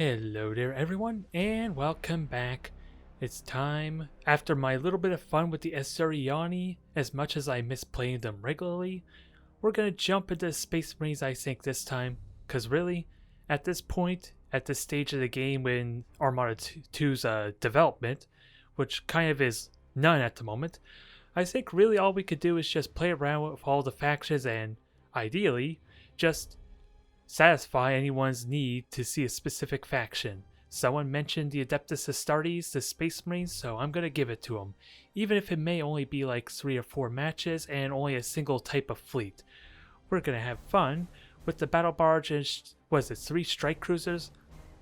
Hello there everyone, and welcome back. It's time, after my little bit of fun with the Esuriani, as much as I miss playing them regularly, we're gonna jump into Space Marines I think this time, cause really, at this point, at this stage of the game when Armada 2's development, which kind of is none at the moment, I think really all we could do is just play around with all the factions and, ideally, just satisfy anyone's need to see a specific faction. Someone mentioned the Adeptus Astartes, the Space Marines, so I'm gonna give it to them, even if it may only be like 3 or 4 matches and only a single type of fleet. We're gonna have fun with the Battlebarge and, was it 3 strike cruisers?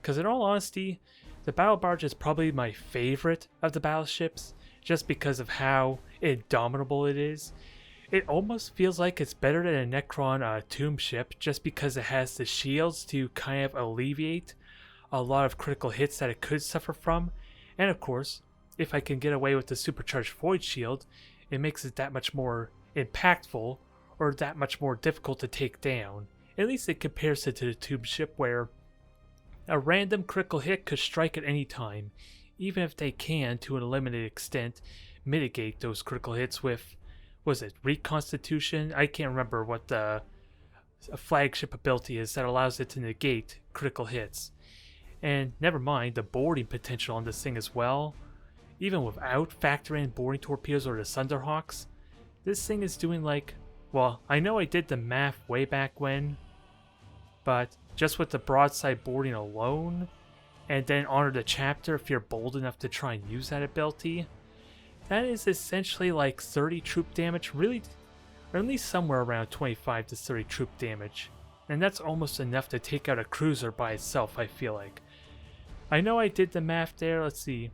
Because in all honesty, the Battlebarge is probably my favorite of the battleships, just because of how indomitable it is. It almost feels like it's better than a Necron tomb ship just because it has the shields to kind of alleviate a lot of critical hits that it could suffer from. And of course, if I can get away with the supercharged void shield, it makes it that much more impactful or that much more difficult to take down. At least it compares it to the tomb ship where a random critical hit could strike at any time, even if they can, to a limited extent, mitigate those critical hits with, was it Reconstitution? I can't remember what the flagship ability is that allows it to negate critical hits. And never mind the boarding potential on this thing as well. Even without factoring in boarding torpedoes or the Thunderhawks, this thing is doing like, well, I know I did the math way back when, but just with the broadside boarding alone, and then honor the chapter if you're bold enough to try and use that ability, that is essentially like 30 troop damage, really, or at least somewhere around 25 to 30 troop damage. And that's almost enough to take out a cruiser by itself, I feel like. I know I did the math there, let's see.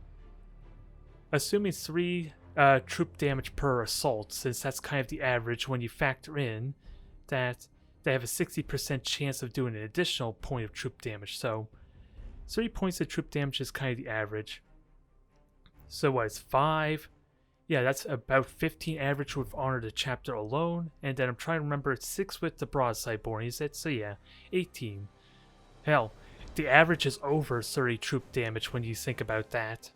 Assuming 3 troop damage per assault, since that's kind of the average when you factor in that they have a 60% chance of doing an additional point of troop damage. So 3 points of troop damage is kind of the average. So what is 5? Yeah, that's about 15 average with Honor the Chapter alone, and then I'm trying to remember it's 6 with the broadside boarding, is it? So yeah, 18. Hell, the average is over 30 troop damage when you think about that.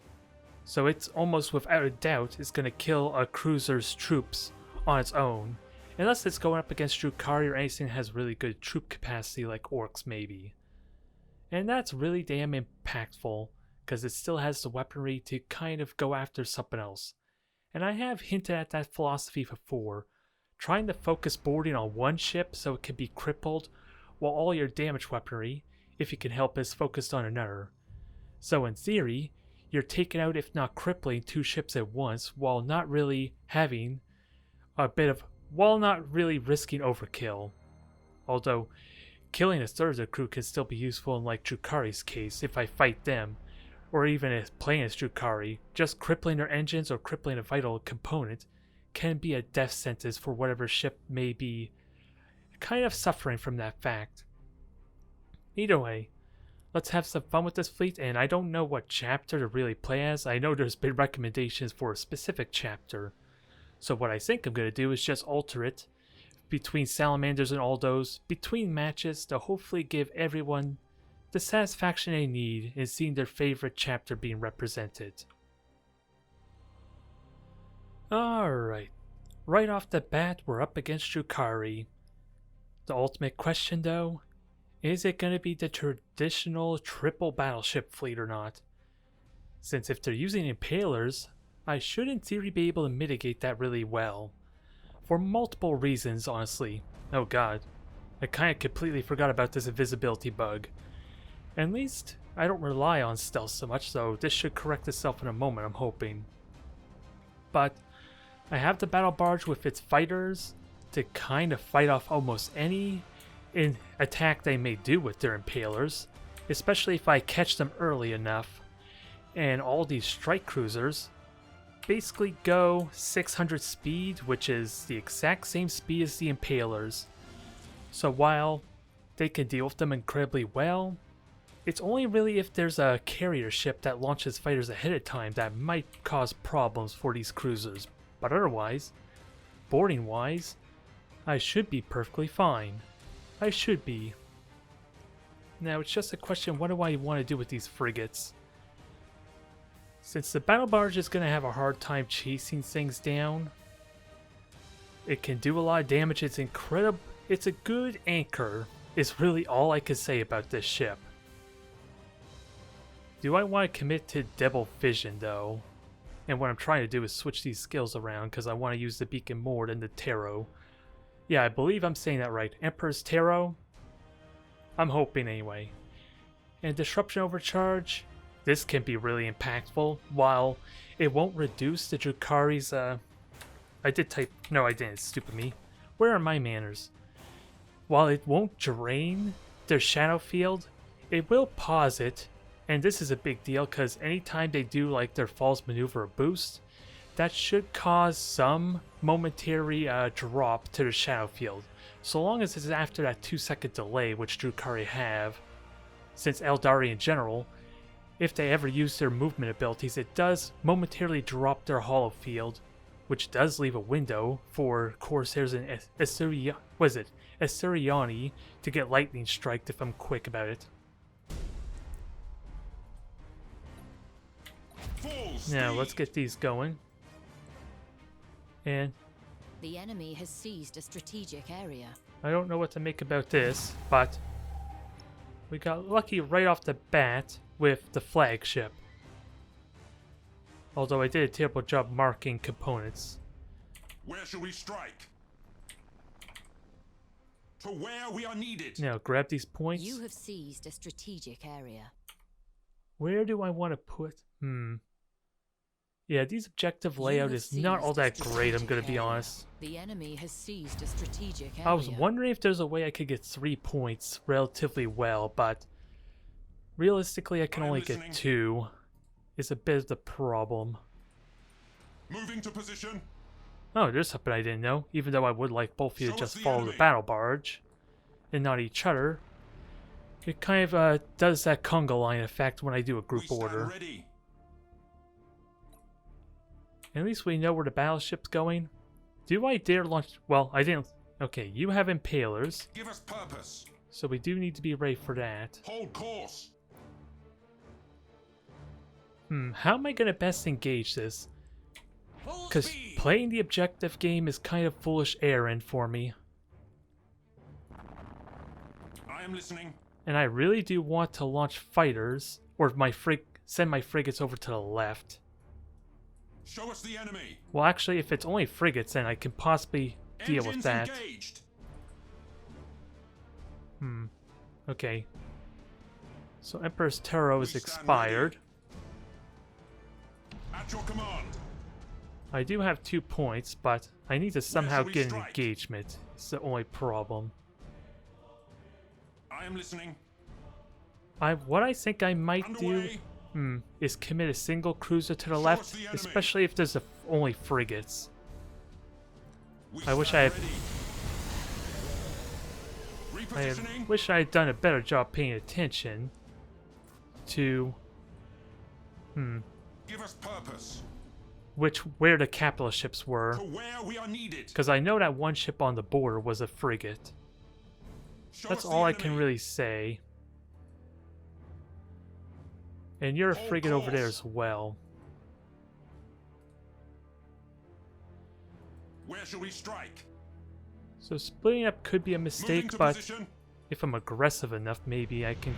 So it's almost without a doubt it's going to kill a cruiser's troops on its own, unless it's going up against Drukari or anything that has really good troop capacity like orcs maybe. And that's really damn impactful, because it still has the weaponry to kind of go after something else. And I have hinted at that philosophy before, trying to focus boarding on one ship so it can be crippled, while all your damage weaponry, if you can help, is focused on another. So in theory, you're taking out if not crippling 2 ships at once, while not really having while not really risking overkill. Although, killing a third of the crew can still be useful in like Drukari's case if I fight them, or even if playing as Drukari, just crippling their engines or crippling a vital component can be a death sentence for whatever ship may be kind of suffering from that fact. Either way, let's have some fun with this fleet, and I don't know what chapter to really play as. I know there's been recommendations for a specific chapter, so what I think I'm going to do is just alter it between Salamanders and Aldos, between matches, to hopefully give everyone the satisfaction they need in seeing their favorite chapter being represented. Alright, right off the bat we're up against Drukari. The ultimate question though, is it going to be the traditional triple battleship fleet or not? Since if they're using Impalers, I should in theory be able to mitigate that really well. For multiple reasons, honestly. Oh god, I kinda completely forgot about this invisibility bug. At least, I don't rely on stealth so much, so this should correct itself in a moment, I'm hoping. But, I have the Battlebarge with its fighters to kind of fight off almost any attack they may do with their Impalers, especially if I catch them early enough. And all these strike cruisers basically go 600 speed, which is the exact same speed as the Impalers. So while they can deal with them incredibly well, it's only really if there's a carrier ship that launches fighters ahead of time that might cause problems for these cruisers. But otherwise, boarding wise, I should be perfectly fine. I should be. Now it's just a question, what do I want to do with these frigates? Since the Battlebarge is going to have a hard time chasing things down, it can do a lot of damage. It's incredible. It's a good anchor, is really all I can say about this ship. Do I want to commit to Devil Vision though? And what I'm trying to do is switch these skills around because I want to use the Beacon more than the Tarot. Yeah, I believe I'm saying that right. Emperor's Tarot? I'm hoping anyway. And Disruption Overcharge? This can be really impactful. While it won't reduce the Drukari's, I did type... No, I didn't. Stupid me. Where are my manners? While it won't drain their shadow field, it will pause it. And this is a big deal because anytime they do like their false maneuver or boost, that should cause some momentary drop to the shadow field. So long as it's after that 2-second delay, which Drukari have, since Eldari in general, if they ever use their movement abilities, it does momentarily drop their hollow field, which does leave a window for Corsairs and Assyriani to get lightning striked if I'm quick about it. Now let's get these going. And the enemy has seized a strategic area. I don't know what to make about this, but we got lucky right off the bat with the flagship. Although I did a terrible job marking components. Where shall we strike? To where we are needed. Now grab these points. You have seized a strategic area. Where do I want to put? Yeah, these objective layout is not all that great, I'm gonna be honest. The enemy has seized a strategic area. I was wondering if there's a way I could get 3 points relatively well, but realistically I can only get 2. It's a bit of the problem. Moving to position. Oh, there's something I didn't know. Even though I would like both of you to just follow the Battlebarge and not each other, it kind of does that conga line effect when I do a group order. Ready. At least we know where the battleship's going. Do I dare launch? Well, I didn't. Okay, you have impalers. Give us purpose. So we do need to be ready for that. Hold course. How am I going to best engage this? Because playing the objective game is kind of foolish errand for me. I am listening. And I really do want to launch fighters, or send my frigates over to the left. Show us the enemy. Well, actually, if it's only frigates, then I can possibly deal with that. Engaged. Okay. So Emperor's Tarot is expired. At your command. I do have 2 points, but I need to somehow get an engagement. It's the only problem. I am listening. What I think I might do is commit a single cruiser to the left, especially if there's only frigates. I wish I had done a better job paying attention to Give us purpose. Where the capital ships were. To where we are needed. Because I know that one ship on the border was a frigate. That's all I can really say. And you're a frigate over there as well. Where shall we strike? So splitting up could be a mistake, but if I'm aggressive enough, maybe I can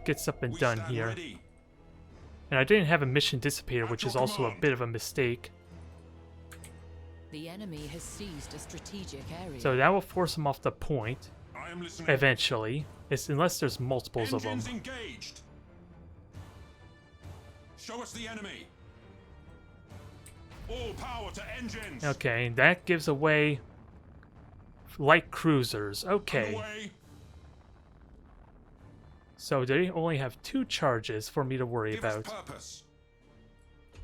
get something done here. Ready. And I didn't have a mission dissipator, which is also a bit of a mistake. The enemy has seized a strategic area. So that will force them off the point. I am listening. Eventually. Unless there's multiples of them. Engines engaged. Show us the enemy. All power to engines. Okay, and that gives away light cruisers. Okay. Underway. So they only have 2 charges for me to worry Give us about. purpose.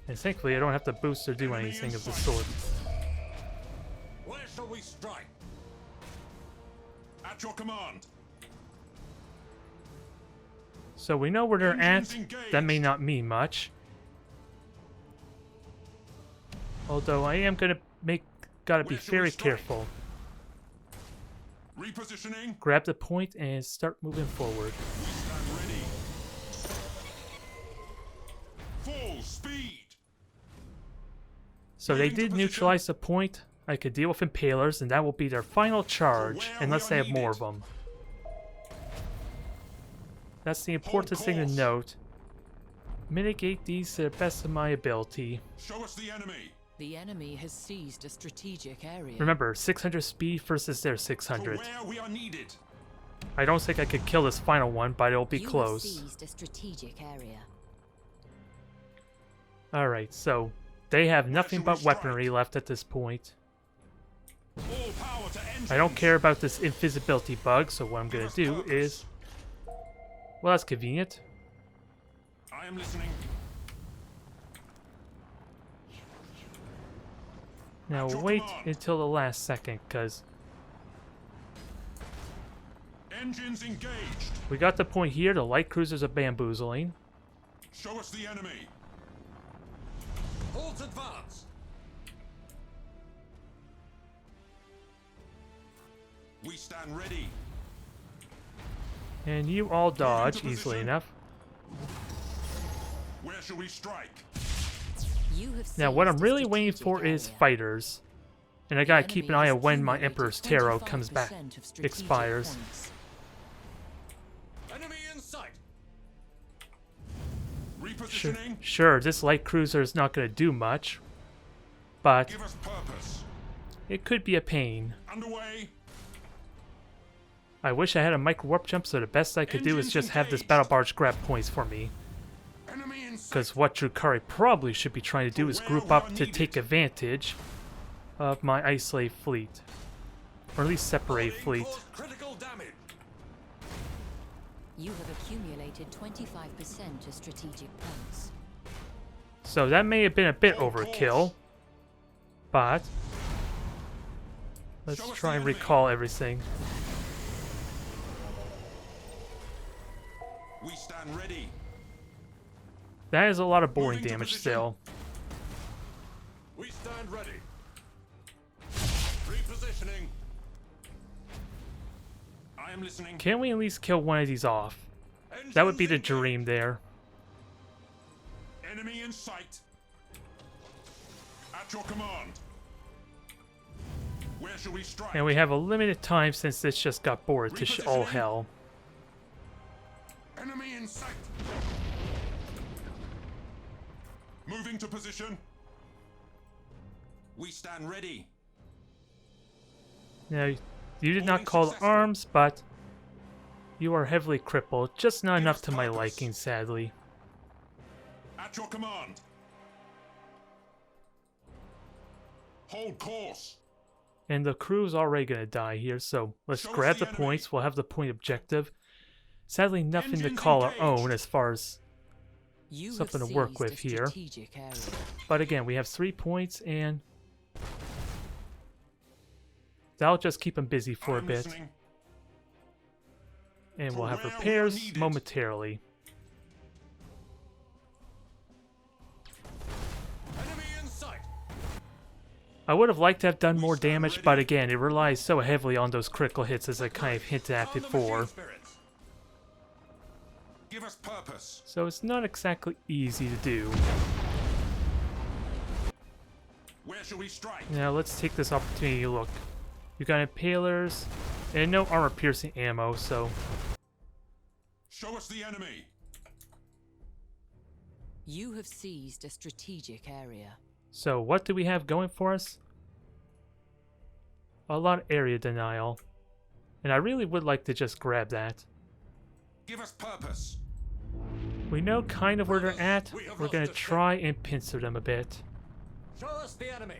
And thankfully I don't have to boost or do Enemy anything in of the sight. sort. Where shall we strike? At your command. So we know where they're Engines at. engaged. That may not mean much. Although I am gotta be Where shall we very strike? careful. Repositioning. grab the point and start moving forward. We stand ready. Full speed. So they Moving to did position. neutralize the point. I could deal with Impalers, and that will be their final charge, where unless we they are have more needed. of them. That's the important thing to course. note. Mitigate these to the best of my ability. Show us the enemy. The enemy has seized a strategic area. Remember, 600 speed versus their To 600. where we are needed. I don't think I could kill this final one, but it'll be You have close. seized a strategic area. Alright, so they have nothing should we but strike? weaponry left at this point. All power to engines. I don't care about this invisibility bug, so what I'm Give gonna us do purpose. is... Well, that's convenient. I am listening. Now At your wait command. until the last second, because Engines engaged. we got the point here, the light cruisers are bamboozling. Show us the enemy. Halt advance. We stand ready. And you all dodge to easily position. enough. Where shall we strike? You have Now what I'm seized a really waiting strategic for is area. fighters. And I The gotta keep an enemy eye has on when my accumulated Emperor's Tarot comes back, 25% of strategic expires. points. Enemy in sight. Sure, Repositioning. sure, this light cruiser is not gonna do much, but Give us purpose. it could be a pain. Underway. I wish I had a micro warp jump, so the best I could do is Engines just have this engaged. battle barge grab points for me. Enemy in sight. Because what Drukari probably should be trying to do is where group we up are to needed. take advantage of my Ice Slave fleet. Or at least separate fleet. Cause critical damage. You have accumulated 25% of strategic points. So that may have been a bit Hold overkill. course. But let's Show us try the and enemy. recall everything. We stand ready. That is a lot of boring Moving to damage position. still. We stand ready. Repositioning. I am listening. Can we at least kill one of these off? That would be the Engines dream there. engaged. Enemy in sight. At your command. Where shall we strike? And we have a limited time since this just got bored to all Repositioning. hell. Enemy in sight. Moving to position. We stand ready. Now, you did not Holding call successful. arms, but you are heavily crippled. Just not Give enough us to my purpose. liking, sadly. At your command. Hold course. And the crew's already gonna die here, so let's Show us grab the the enemy. points. We'll have the point objective. Sadly, nothing to Engines call our engaged. own as far as... You Something have to work seized with a here. strategic area. But again, we have 3 points, and that'll just keep them busy for a I'm bit. listening. And For we'll have where we are repairs needed. momentarily. Enemy in sight. I would have liked to have done more stand damage, ready. but again, it relies so heavily on those critical hits as I kind of hinted at Sound the before. machine spirits. Give us purpose. So it's not exactly easy to do. Where shall we strike? Now let's take this opportunity to look. You got impalers, and no armor-piercing ammo, so... Show us the enemy. You have seized a strategic area. So what do we have going for us? A lot of area denial. And I really would like to just grab that. Give us purpose. We know kind of where they're at. We have We're lost gonna a ship. try and pincer them a bit. Show us the enemy.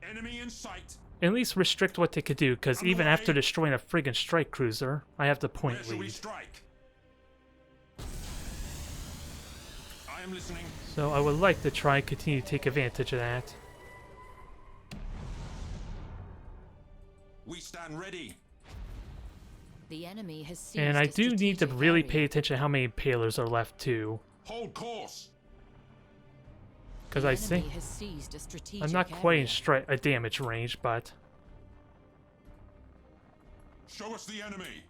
Enemy in sight. At least restrict what they could do, because even after Underway. destroying a friggin' strike cruiser, I have the Where point shall we lead. strike? I am listening. So I would like to try and continue to take advantage of that. We stand ready. The enemy has seized And I a do need to strategic really area. pay attention to how many impalers are left too. Hold course. Because The I enemy think has seized a strategic I'm not quite in area. a damage range, but Show us the enemy.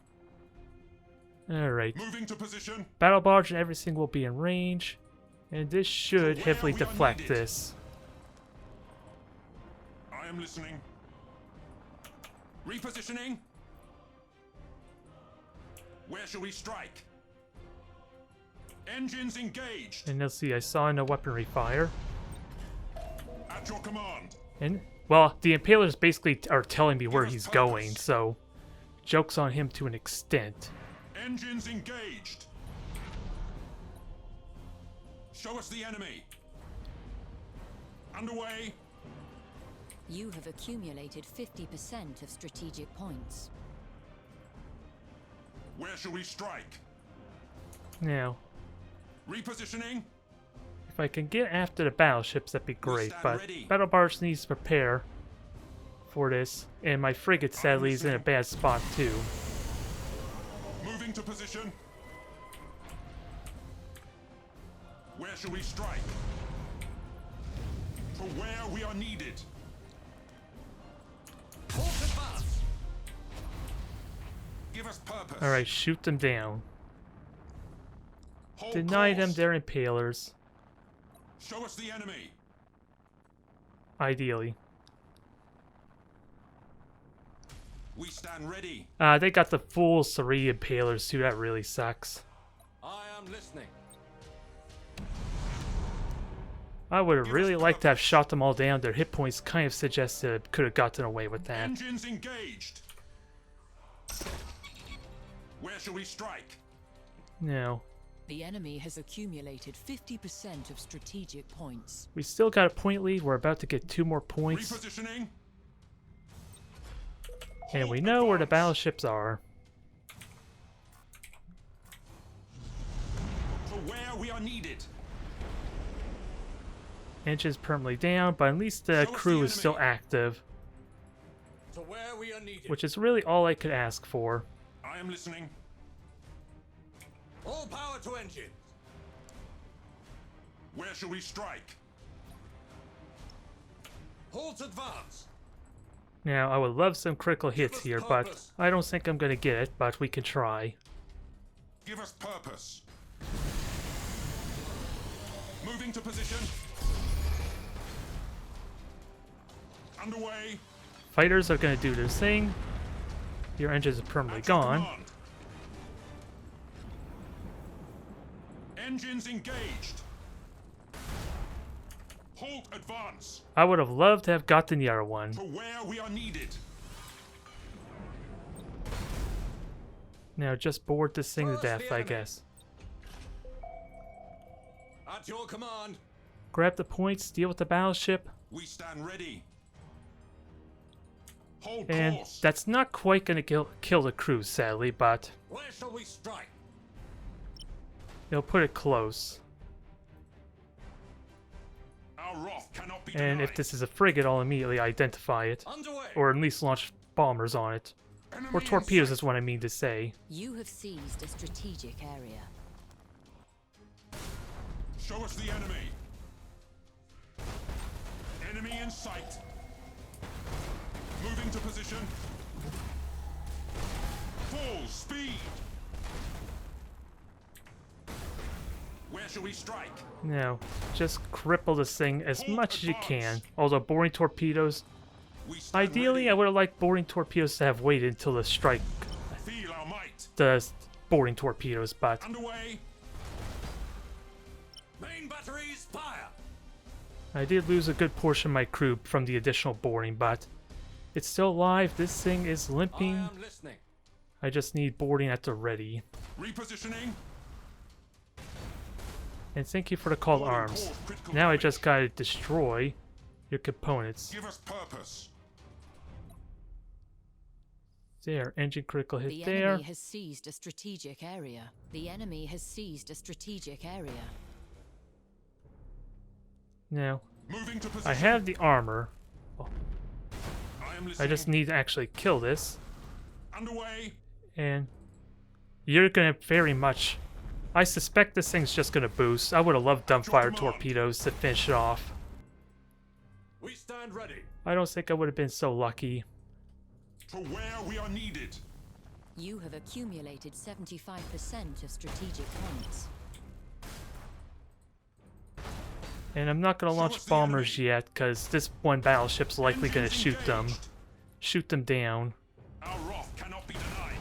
alright. Moving to position. Battlebarge and everything will be in range. And this should where heavily we are deflect needed. this. I am listening. Repositioning. Where shall we strike? Engines engaged. And you'll see I saw no weaponry fire. At your command. And, well, the Impalers basically are telling me where us he's purpose. going, so joke's on him to an extent. Engines engaged. Show us the enemy. Underway. You have accumulated 50% of strategic points. Where shall we strike? Now, Repositioning. if I can get after the battleships, that'd be great, stand but ready. Battlebarge needs to prepare for this, and my frigate sadly is in a bad spot too. Moving to position. Where shall we strike? To where we are needed. Halt advance. Give us purpose. Alright, shoot them down. Hold Deny them course. their Impalers, Show us the enemy. ideally. We stand ready. They got the full 3 Impalers too, that really sucks. I am listening. I would have Give us really liked to have purpose. shot them all down. Their hit points kind of suggested I could have gotten away with that. Engines engaged. Where shall we strike? No. The enemy has accumulated 50% of strategic points. We still got a point lead. We're about to get 2 more points. Repositioning. And we Hold know where the advance. battleships are. To where we are needed. Engines permanently down, but at least the Show us crew the is still enemy. active, To where we are needed. which is really all I could ask for. I am listening. All power to engines. Where shall we strike? Halt advance. Now, I would love some critical hits us here, but purpose. I don't think I'm going to get it, but we can try. Give us purpose. Moving to position. Underway. Fighters are going to do their thing. Your engines are permanently At your gone. command. Engines engaged. Halt advance. I would have loved to have gotten the other one. To where we are needed. Now just board this thing to First death, the I enemy. guess. At your command. Grab the points, deal with the battleship, We stand ready. Hold and course. that's not quite going to kill the crew, sadly, but Where shall we strike? it'll put it close. Our wrath cannot be And denied. if this is a frigate, I'll immediately identify it, Underway. or at least launch bombers on it. Enemy Or in torpedoes sight. is what I mean to say. You have seized a strategic area. Show us the enemy. Enemy in sight. Moving to position. Full speed. Where shall we strike? Now, just cripple this thing as Hold much as you advance. can. Although boring torpedoes, We stand ideally I ready. would have liked boring torpedoes to have waited until the strike Feel our might. the boring torpedoes, but Underway. Main batteries fire. I did lose a good portion of my crew from the additional boring, but it's still alive. This thing is limping. Listening. I just need boarding at the ready. Repositioning. And thank you for the call to Boarding arms. course, critical Now I damage. just gotta destroy your components. Give us purpose. There, engine critical hit The there. enemy has seized a strategic area. The enemy has seized a strategic area. Now, Moving to position. I have the armor. I am I listening. just need to actually kill this. Underway. And you're gonna very much... I suspect this thing's just gonna boost. I would have loved dumbfire command. torpedoes to finish it off. We stand ready. I don't think I would have been so lucky. To where we are needed. You have accumulated 75% of strategic points. And I'm not going to Show launch us the bombers enemy. yet, because this one battleship's likely going to Engines shoot them. engaged. Shoot them down. Our wrath cannot be denied.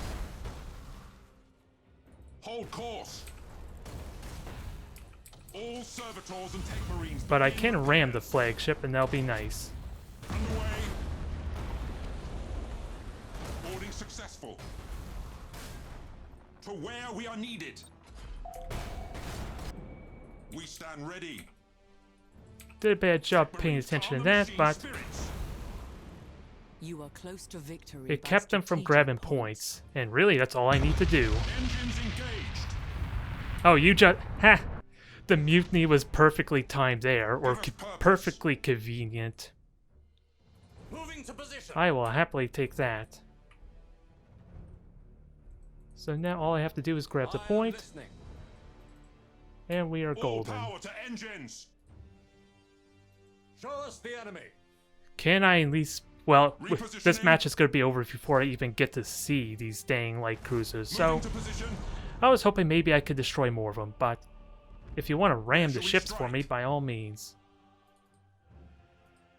Hold course. All servitors and tech marines. But I begin can ram the repairs. flagship, and that'll be nice. Underway. Boarding successful. To where we are needed. We stand ready. Did a bad job paying Marines, attention to arm that, machine but spirits. You are close to victory. it by kept them from strategic grabbing points. And really, that's all I need to do. Engines engaged. Oh, you just... Ha! The mutiny was perfectly timed there, or Give us purpose. perfectly convenient. Moving to position. I will happily take that. So now all I have to do is grab the point, and we are All golden. power to engines. Show us the enemy. Can I at least... Well, this Repositioning. match is going to be over before I even get to see these dang light cruisers, so Moving to position. I was hoping maybe I could destroy more of them, but if you want to ram the Shall we ships for me, strike? by all means.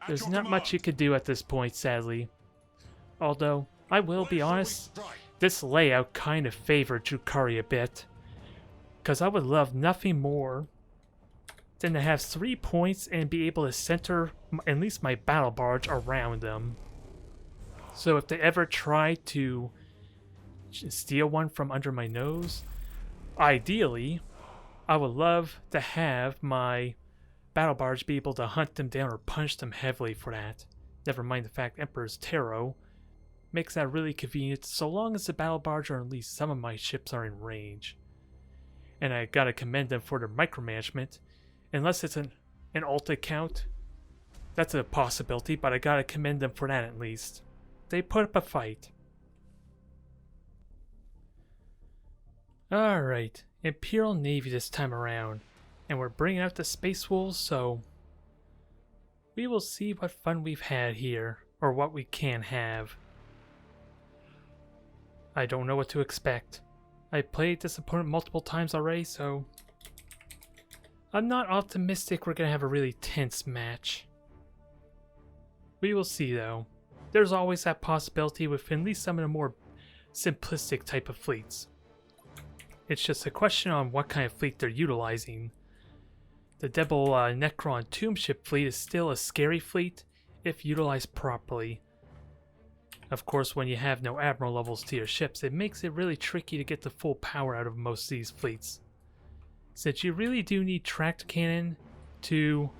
At There's your not much you command. could do at this point, sadly. Although, I will Where be shall we honest, strike? this layout kind of favored Drukari a bit. Because I would love nothing more than to have 3 points and be able to center at least my battle barge around them. So if they ever try to steal one from under my nose, ideally, I would love to have my battle barge be able to hunt them down or punish them heavily for that. Never mind the fact Emperor's Tarot makes that really convenient so long as the battle barge or at least some of my ships are in range. And I gotta commend them for their micromanagement. Unless it's an alt account, that's a possibility, but I gotta commend them for that at least. They put up a fight. Alright, Imperial Navy this time around. And we're bringing out the Space Wolves, so we will see what fun we've had here, or what we can have. I don't know what to expect. I played this opponent multiple times already, so I'm not optimistic we're going to have a really tense match. We will see though. There's always that possibility with at least some of the more simplistic type of fleets. It's just a question on what kind of fleet they're utilizing. The Devil Necron Tomb Ship fleet is still a scary fleet if utilized properly. Of course, when you have no admiral levels to your ships, it makes it really tricky to get the full power out of most of these fleets, since you really do need tracked cannon to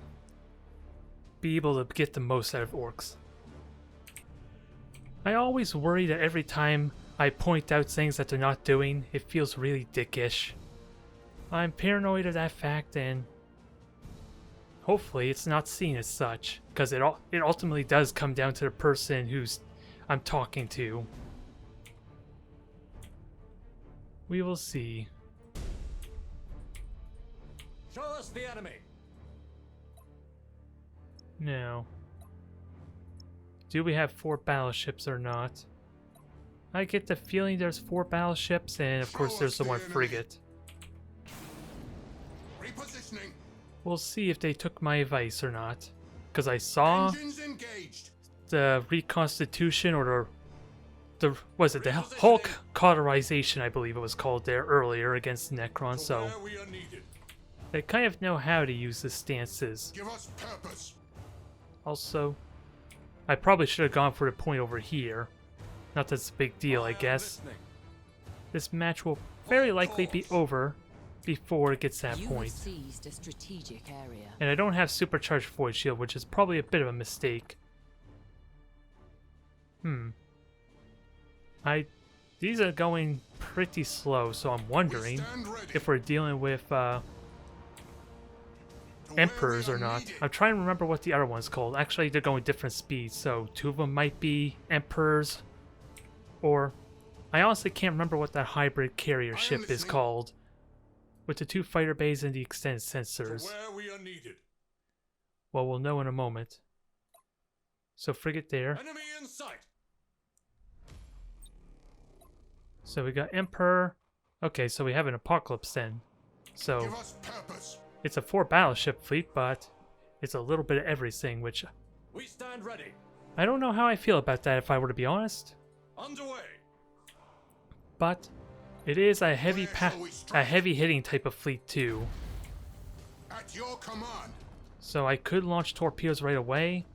be able to get the most out of orcs. I always worry that every time I point out things that they're not doing, it feels really dickish. I'm paranoid of that fact, and hopefully it's not seen as such, because it ultimately does come down to the person who's I'm talking to. We will see. Show us the enemy. Now, do we have 4 battleships or not? I get the feeling there's 4 battleships, and of course there's the one frigate. Repositioning. We'll see if they took my advice or not, because I saw Engines engaged. the reconstitution, or the was it the Hulk cauterization, I believe it was called there earlier against Necron, so Where we are needed. they kind of know how to use the stances. Give us purpose. Also, I probably should have gone for the point over here. Not that it's a big deal, I am guess. listening. This match will very likely be over before it gets that You have point. seized a strategic area. And I don't have supercharged void shield, which is probably a bit of a mistake. These are going pretty slow, so I'm wondering Stand ready. if we're dealing with To where we emperors are or not. needed. I'm trying to remember what the other one's called. Actually, they're going different speeds, so 2 of them might be emperors, or I honestly can't remember what that hybrid carrier am ship is listening. called, with the 2 fighter bays and the extended To sensors. where we are needed. Well, we'll know in a moment. So frigate there. Enemy in sight. So we got Emperor. Okay, so we have an Apocalypse then. So Give us purpose. it's a 4 battleship fleet, but it's a little bit of everything, which We stand ready. I don't know how I feel about that if I were to be honest. Underway. But it is a heavy Where shall we a strike? heavy hitting type of fleet too. At your command. So I could launch torpedoes right away.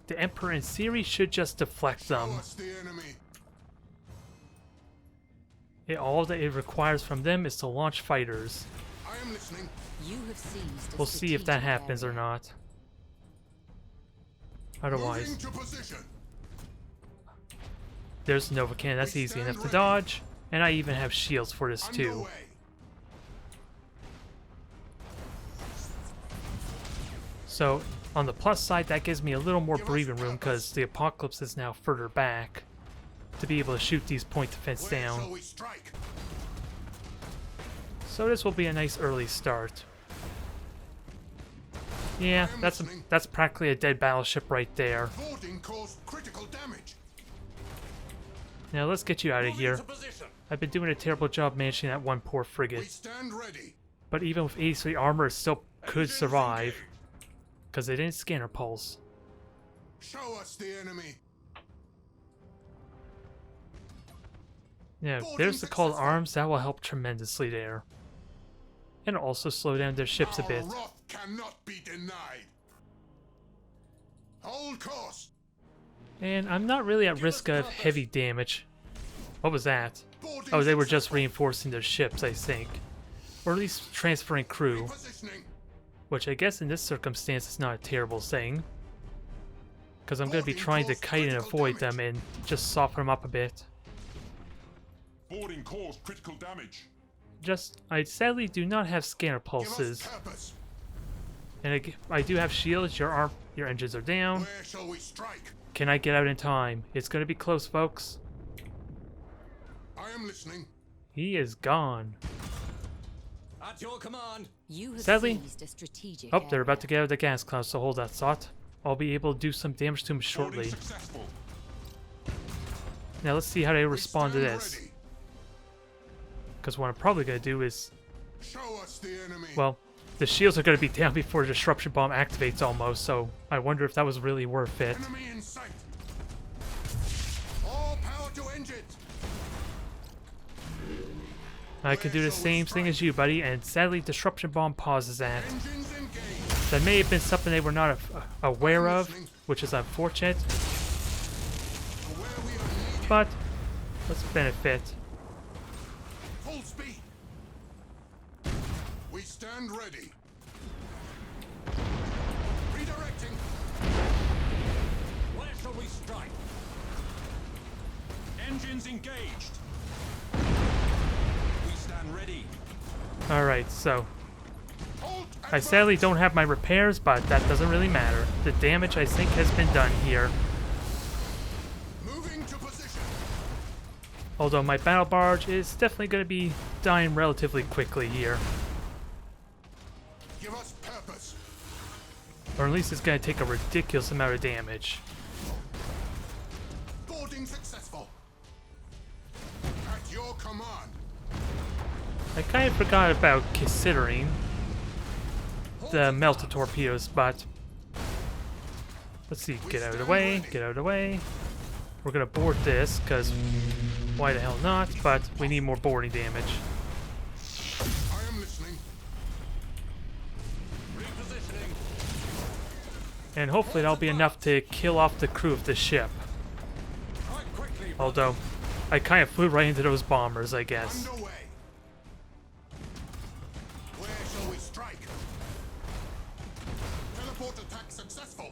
The Emperor in theory should just deflect Show them. us the enemy. All that it requires from them is to launch fighters. I am listening. You have seized a We'll see if that strategic happens or area. not. Moving Otherwise, to position. there's Nova Cannon. That's easy enough to dodge. And I even have shields for this too. Underway. So on the plus side, that gives me a little more Give us breathing room purpose. because the Apocalypse is now further back to be able to shoot these point defense Where down. shall we strike? So this will be a nice early start. Yeah, I am that's listening. that's practically a dead battleship right there. Boarding caused critical damage. Now let's get you out of Moving here. to position. I've been doing a terrible job managing that one poor We frigate. stand ready. But even with 83 armor, it still could Engines survive engaged. because they didn't scanner pulse. Show us the enemy. Yeah, Boarding there's the call to successful. arms. That will help tremendously there. And also slow down their ships a Our bit. wrath cannot be denied. Hold course. And I'm not really at risk of heavy damage. What was that? Boarding Oh, they were just successful. reinforcing their ships, I think. Or at least transferring crew. Repositioning. Which I guess in this circumstance is not a terrible thing. Because I'm going to be trying to kite and avoid them and just soften them up a bit. Boarding caused critical damage. I sadly do not have scanner Give pulses. us purpose. And I do have shields. Your engines are down. Where shall we strike? Can I get out in time? It's going to be close, folks. I am listening. He is gone. At your command. You have Sadly- seized a strategic Oh, they're about to area. get out of the gas cloud, so hold that thought. I'll be able to do some damage to him Boarding shortly. successful. Now let's see how they We respond to stand this. ready. Because what I'm probably going to do is, Show us the enemy. well, the shields are going to be down before the disruption bomb activates almost, so I wonder if that was really worth it. Enemy in sight. All power to engines. I can do the same thing as you, buddy, and sadly disruption bomb pauses that. Engines engaged. That may have been something they were not aware of, listening. which is unfortunate, To where we are needed. but let's benefit. Full speed. We stand ready. Redirecting. Where shall we strike? Engines engaged. We stand ready. Alright, so Hold I sadly don't have my repairs, but that doesn't really matter. The damage I think has been done here. Moving to position. Although my battle barge is definitely going to be dying relatively quickly here. Give us purpose. Or at least it's going to take a ridiculous amount of damage. Boarding successful. At your command. I kind of forgot about considering the melted torpedoes, but let's see, get out of the way, get out of the way. We're gonna board this, because why the hell not, but we need more boarding damage. I am listening. Repositioning. And hopefully that'll be enough to kill off the crew of the ship. Quite quickly. Although, I kind of flew right into those bombers, I guess. Underway. Where shall we strike? Teleport attack successful.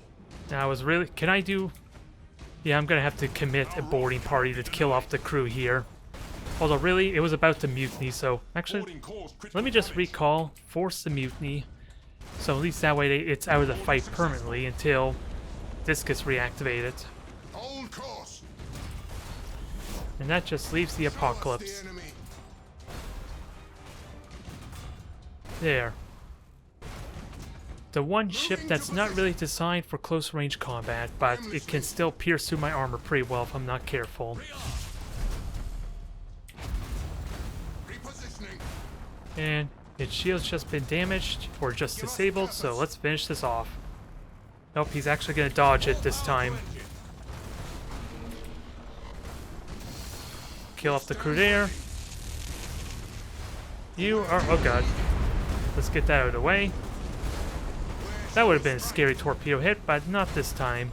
Now I was really, can I do, yeah, I'm gonna have to commit a boarding party to kill off the crew here. Although really, it was about to mutiny, so actually, Boarding caused critical let me just damage. recall, force the mutiny, so at least that way it's out of the fight permanently until this gets reactivated. Hold course. And that just leaves the Show us apocalypse. the enemy. There. The one ship that's not really designed for close range combat, but it can still pierce through my armor pretty well if I'm not careful. And its shield's just been damaged or just disabled, so let's finish this off. Nope, he's actually going to dodge it this time. Kill off the Crusader. You are... oh god. Let's get that out of the way. That would have been a scary torpedo hit, but not this time.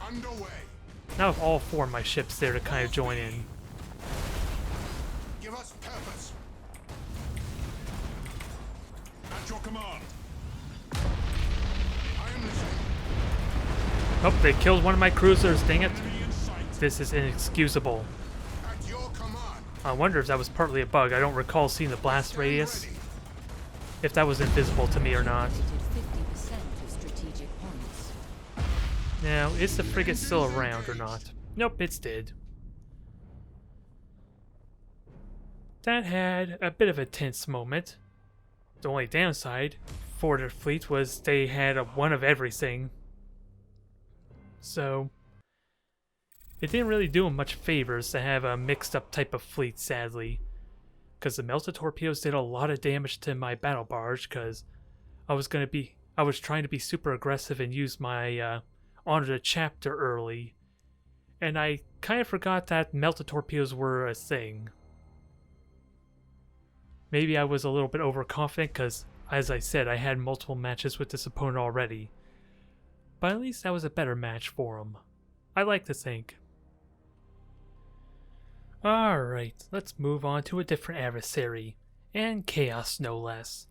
Now with all 4 of my ships there to kind of join in. Give us purpose. At your command. I am listening. Oh, they killed one of my cruisers, dang it. Enemy in sight. This is inexcusable. At your command. I wonder if that was partly a bug. I don't recall seeing the blast radius. If that was invisible to me or not. 50% of strategic points. Now, is the frigate still around or not? Nope, it's dead. That had a bit of a tense moment. The only downside for their fleet was they had one of everything. So, it didn't really do them much favors to have a mixed up type of fleet, sadly. Because the melted torpedoes did a lot of damage to my battle barge, because I was trying to be super aggressive and use my honor the chapter early. And I kind of forgot that melted torpedoes were a thing. Maybe I was a little bit overconfident because, as I said, I had multiple matches with this opponent already. But at least that was a better match for him. I like to think. Alright, let's move on to a different adversary. And Chaos, no less.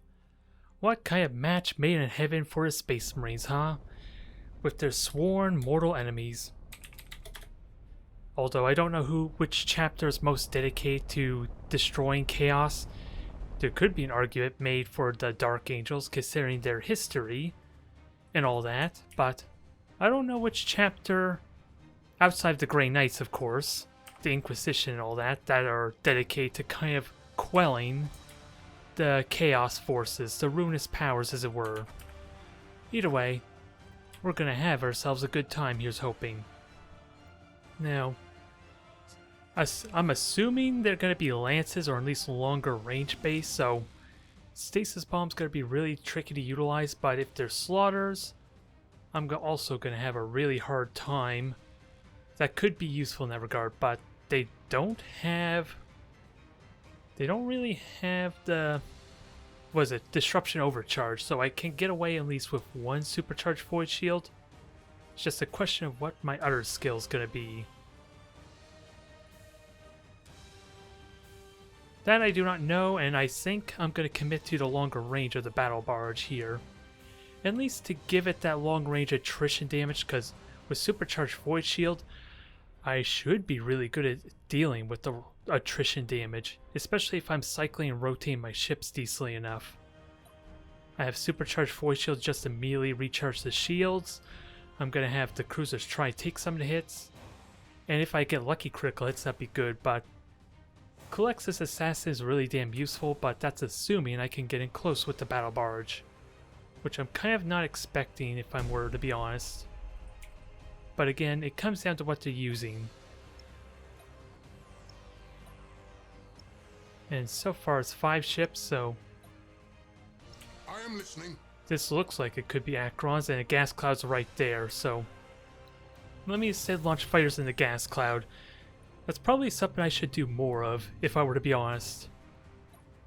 What kind of match made in heaven for the Space Marines, huh? With their sworn mortal enemies. Although I don't know which chapter is most dedicated to destroying Chaos. There could be an argument made for the Dark Angels considering their history and all that, but I don't know which chapter, outside of the Grey Knights of course, the Inquisition and all that, that are dedicated to kind of quelling the Chaos forces, the ruinous powers as it were. Either way, we're gonna have ourselves a good time, here's hoping. Now, I'm assuming they're going to be lances or at least longer range base, so stasis bomb's going to be really tricky to utilize, but if they're slaughters, I'm also going to have a really hard time. That could be useful in that regard, but they don't really have the, disruption overcharge, so I can get away at least with one supercharged void shield. It's just a question of what my other skill is going to be. That I do not know, and I think I'm going to commit to the longer range of the battle barge here. At least to give it that long range attrition damage, because with supercharged void shield, I should be really good at dealing with the attrition damage, especially if I'm cycling and rotating my ships decently enough. I have supercharged void shield just immediately recharge the shields. I'm going to have the cruisers try and take some of the hits, and if I get lucky critical hits, that'd be good, but Colexus Assassin is really damn useful, but that's assuming I can get in close with the battle barge, which I'm kind of not expecting if I were to be honest. But again, it comes down to what they're using. And so far it's 5 ships, so I am listening. this looks like it could be Acrons, and a gas cloud's right there, so let me instead launch fighters in the gas cloud. That's probably something I should do more of, if I were to be honest.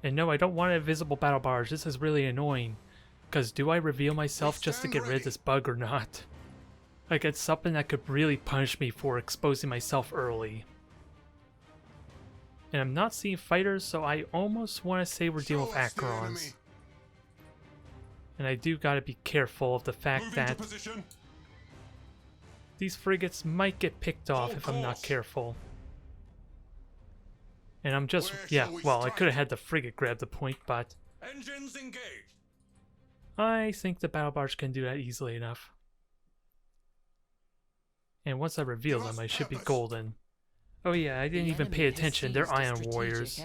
And no, I don't want a visible battle barge. This is really annoying. Because do I reveal myself just to get rid of this bug or not? Like, it's something that could really punish me for exposing myself early. And I'm not seeing fighters, so I almost want to say we're dealing with Acrons. And I do gotta be careful of the fact that these frigates might get picked off if I'm not careful. And I'm just, yeah, well, I could have had the frigate grab the point, but Engines engaged. I think the battle barge can do that easily enough. And once I reveal them, I should be golden. Oh yeah, I didn't even pay attention, they're Iron Warriors.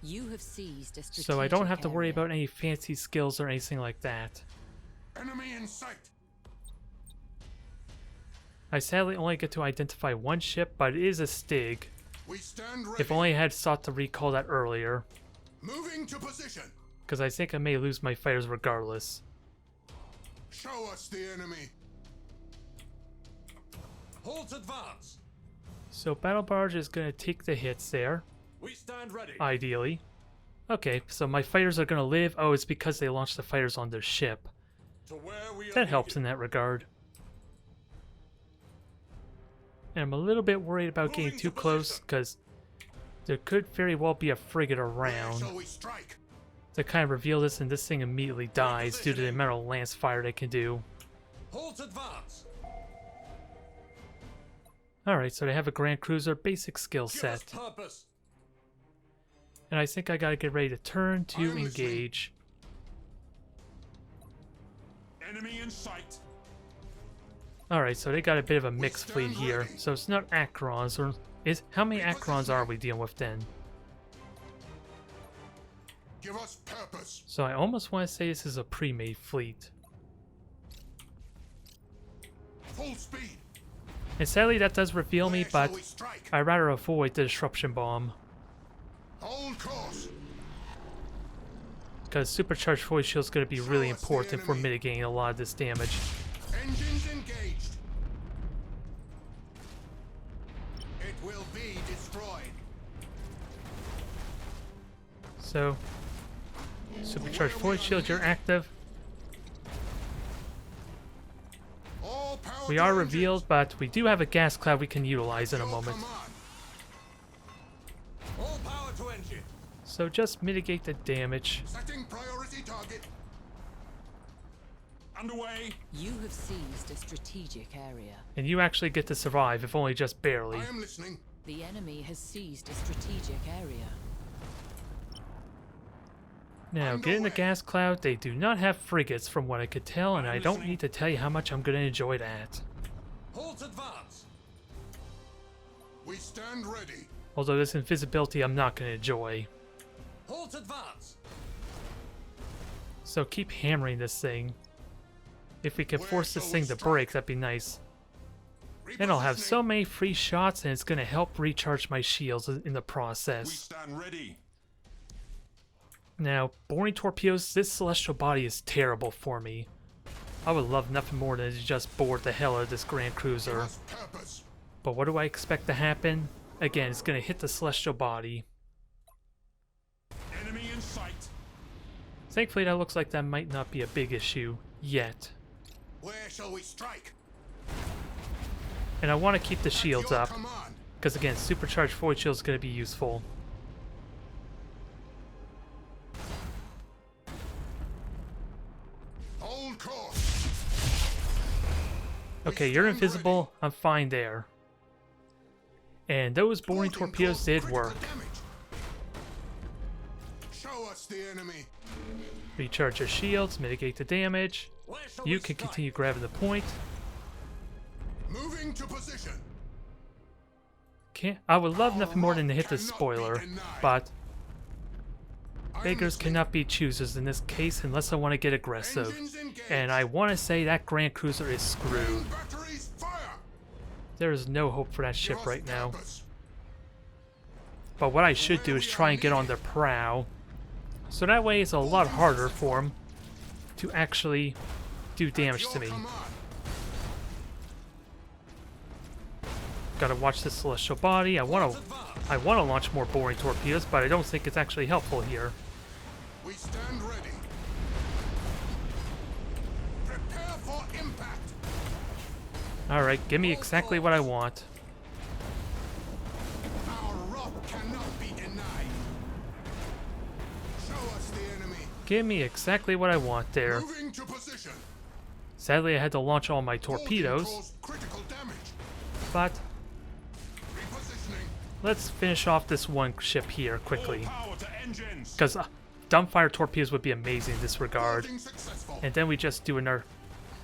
You have seized a So I don't have to strategic worry area. about any fancy skills or anything like that. Enemy in sight. I sadly only get to identify one ship, but it is a Stig. We stand ready. If only I had sought to recall that earlier, Moving to position. because I think I may lose my fighters regardless. Show us the enemy. Halt advance. So Battlebarge is going to take the hits there, We stand ready. ideally. Okay, so my fighters are going to live. Oh, it's because they launched the fighters on their ship. To where we are That helps needed. in that regard. And I'm a little bit worried about getting Moving too to close, position. because there could very well be a frigate Where around shall we strike? to kind of reveal this, and this thing immediately dies due to the amount of lance fire they can do. Halt advance. Alright, so they have a Grand Cruiser, basic skill Give us set. purpose. And I think I gotta get ready to turn I to am listening. engage. Enemy in sight. Alright, so they got a bit of a mixed fleet stand here. ready. So it's not Acrons, or how many Acrons are we dealing with then? Give us purpose. So I almost want to say this is a pre-made fleet. Full speed. And sadly that does reveal me, Where but shall we strike? I'd rather avoid the disruption bomb. Hold course. Because supercharged voice shield is going to be really Show us the important for enemy. mitigating a lot of this damage. Engines engaged. It will be destroyed. So, supercharged voice shield, you're active. All power We to are engines. revealed, but we do have a gas cloud we can utilize in a Your moment. command. All power to engine. So just mitigate the damage. Setting priority target. Underway. You have seized a strategic area. And you actually get to survive, if only just barely. I am listening. The enemy has seized a strategic area. Now, get in the Underway. gas cloud. They do not have frigates from what I could tell, and I don't need to tell you how much I'm going to enjoy that. Halt advance. We stand ready. Although this invisibility I'm not going to enjoy. Halt advance. So keep hammering this thing. If we can Where force this shall thing we to strike? break, that'd be nice. And I'll have so Repositioning. many free shots, and it's going to help recharge my shields in the We process. stand ready. Now, boring torpedoes, this celestial body is terrible for me. I would love nothing more than to just board the hell out of this Grand Give Cruiser. us purpose. But what do I expect to happen? Again, it's going to hit the celestial body. Enemy in sight. Thankfully, that looks like that might not be a big issue yet. Where shall we strike? And I want to keep the At shields your up, command. because again, supercharged void shield is going to be useful. Hold course. Okay, you're stand invisible. I'm fine there. And those boring Holding torpedoes course, did critical work. damage. Show us the enemy. Recharge your shields, mitigate the damage. Where shall You we can strike? continue grabbing the point. Moving to position. I would love nothing more Our than to hit rock the cannot be spoiler, denied. but I am beggars listening. cannot be choosers in this case unless I want to get aggressive. Engines engaged. And I want to say that Grand Cruiser is screwed. Main batteries fire. There is no hope for that Give ship us right now. purpose. But what I should do is try and get on their prow. So that way it's a lot harder for them to actually do damage Your to me. command. Gotta watch this celestial body. I want to launch more boring torpedoes, but I don't think it's actually helpful here. We stand ready. Prepare for impact. Alright, give me exactly what I want. Our rock cannot be denied. Show us the enemy. Give me exactly what I want there. Moving to position. Sadly, I had to launch all my Holding torpedoes, cause critical damage. but Repositioning. let's finish off this one ship here quickly. Power to engines. Because dumbfire torpedoes would be amazing in this regard. Boarding successful. And then we just do another...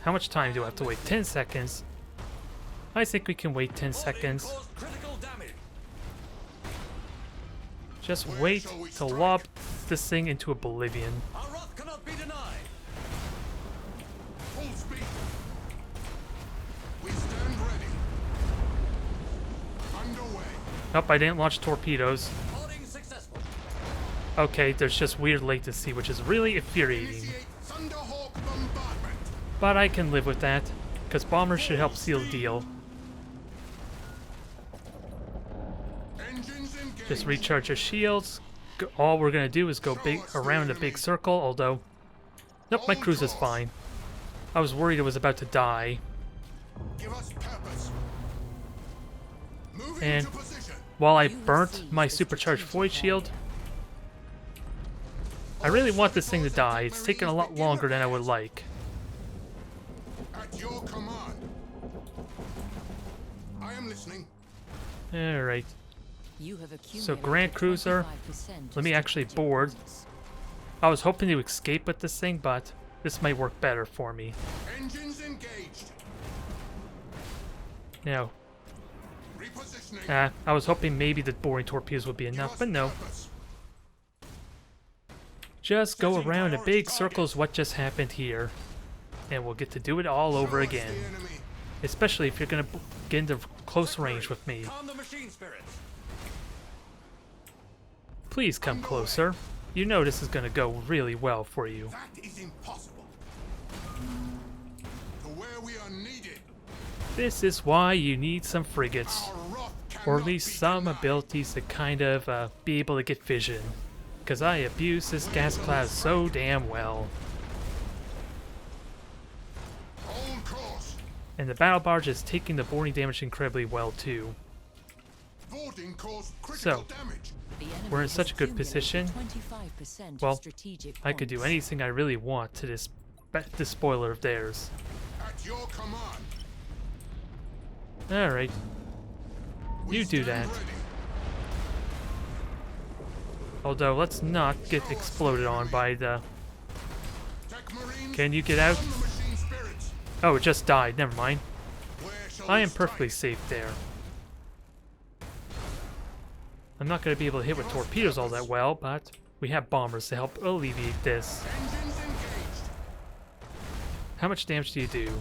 How much time do I have to wait? 10 seconds. I think we can wait 10 seconds. Cause critical damage. Just Where wait shall we to strike? lob this thing into oblivion. Our wrath cannot be denied. Nope, I didn't launch torpedoes. Loading successful. Okay, there's just weird latency, which is really infuriating. Initiate Thunderhawk bombardment. But I can live with that, because bombers should help seal the deal. Engines engaged. Just recharge your shields. All we're gonna do is go big around a big circle, although... Nope, my cruise is fine. I was worried it was about to die. Give us purpose. Moving And to position. while I burnt my supercharged void shield, I really want this thing to die. It's taken a lot longer than I would like. At your command. I am listening. Alright, You have so accumulated Grand Cruiser, 25% let me actually strategic board. points. I was hoping to escape with this thing, but this might work better for me. Engines engaged. Now, Repositioning. I was hoping maybe the boring torpedoes would be Give enough, us but no. purpose. Just go Setting around a priority big target. circle is what just happened here. And we'll get to do it all over Show us the again. enemy. Especially if you're gonna get into close range with me. Calm the machine spirits. Please come closer. You know this is gonna go really well for you. That is impossible. To where we are needed. This is why you need some frigates. Our wrath Or at cannot least be some denied. abilities to kind of be able to get vision. Because I abuse this gas cloud so damn well. Hold course. And the Battlebarge is taking the boarding damage incredibly well too. Vorting caused critical So, damage. The enemy we're in has such a good accumulated position. 25% of Well, strategic I could do points. anything I really want to this spoiler of theirs. At your command. Alright, We you do stand that. ready. Although, let's not get exploded on by the... Tech Marines, Can you get out? calm the machine spirits. Oh, it just died, never mind. Where shall I we am strike? perfectly safe there. I'm not going to be able to hit with torpedoes all that well, but we have bombers to help alleviate this. Engines engaged. How much damage do you do?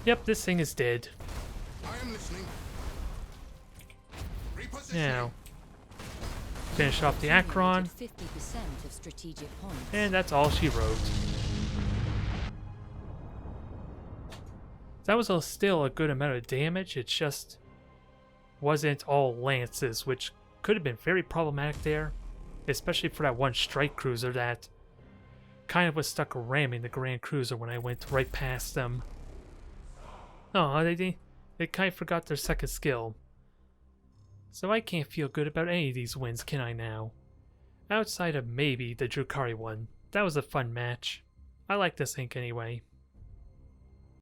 Yep, this thing is dead. I am listening. Repositioning. Now, finish off the Akron, Accumulated 50% of strategic points. and that's all she wrote. That was still a good amount of damage, it just wasn't all lances, which could have been very problematic there, especially for that one strike cruiser that kind of was stuck ramming the Grand Cruiser when I went right past them. Oh, they kind of forgot their second skill. So I can't feel good about any of these wins, can I now? Outside of maybe the Drukari one. That was a fun match. I like this ink anyway.